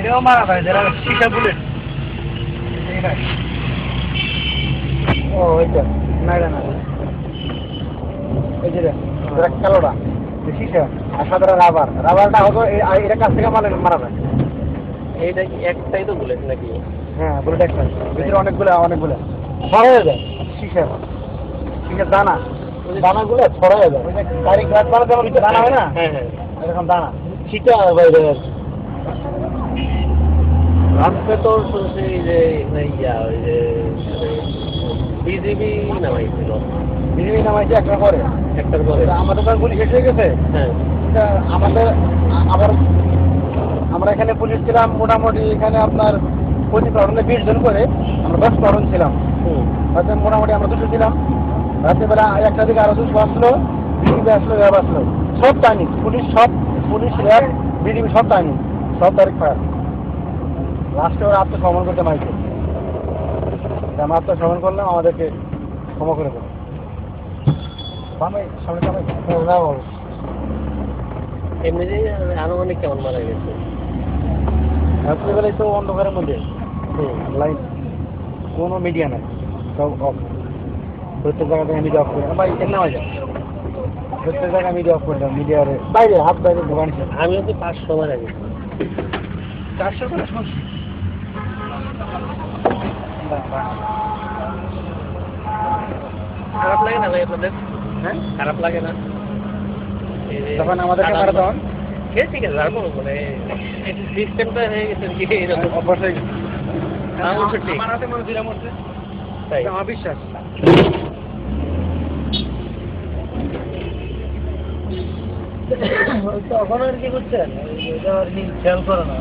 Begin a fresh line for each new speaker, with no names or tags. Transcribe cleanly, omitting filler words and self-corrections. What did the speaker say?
এও মারা ভাই যারা শিশা বুলেট ও ওইটা না না এই যে কালোটা শিশা আর সাদা রাবারটা হতো এটা কাছ থেকে মারা যায়।
এইটা কি একটাই তো বুলেট নাকি?
হ্যাঁ বুলেট একটা ভিতরে অনেকগুলো ছড়া হয়ে যায় শিশার দানাগুলো ছড়া হয়ে যায়। গাড়ি গ্লাস বানাতে আমার ভিতরে দানা হয় না?
হ্যাঁ হ্যাঁ
এরকম দানা ছিটা বাইরে
আজকে তো শুনছি যে ইয়া ওই যে বিজিবি নামাইছিল।
বিজেপি নামাইছে একটার পরে আমাদের তো পুলিশ শেষ হয়ে গেছে।
হ্যাঁ
আমাদের আবার আমরা এখানে পুলিশ ছিলাম মোটামুটি এখানে আপনার 25 প্লাটুনে 20 জন করে আমরা 10 প্লাটুন ছিলাম। তাতে মোটামুটি আমরা 200 ছিলাম। রাত্রেবেলা একটা দিকে আরো 200 আসলো, বিজেপি আসলো, র্যাব আসলো, সব টাইনি পুলিশ র্যাব বিজেপি সব টাইনি, সব তারিখ ফায়ার। লাস্টে ওরা আত্মসমর্পণ করতে মাইকে আমরা আত্মসমর্পণ করলাম, আমাদেরকে ক্ষমা করে দেবো।
এমনিতেই আনুমানিক কেমন মারা গেছে?
রাত্রিবেলায় তো অন্ধকারের মধ্যে লাইন, কোনো মিডিয়া নাই, সব অফ। প্রত্যেক জায়গা থেকে মিডিয়া অফ করে ভাই এর নেওয়া যায়, প্রত্যেক জায়গায় মিডিয়া অফ করে দাও। মিডিয়ার বাইরে হাত বাইরে দোকান ছিল।
আমি হচ্ছে 500 মারা গেছি।
400 করে শুনছি।
খারাপ লাগে না ভাই আপনাদের?
হ্যাঁ
খারাপ লাগে না
তখন আমাদেরকে মারা তখন?
ঠিক আছে আর বলবো মানে সিস্টেমটা হয়ে গেছে কি এরকম
অবশ্যই
ঠিক
আমার হাতে মানুষ দিলাম হচ্ছে তাই আমার বিশ্বাস। তখন আর কি করছেন, এটা আর কি খেয়াল করো না।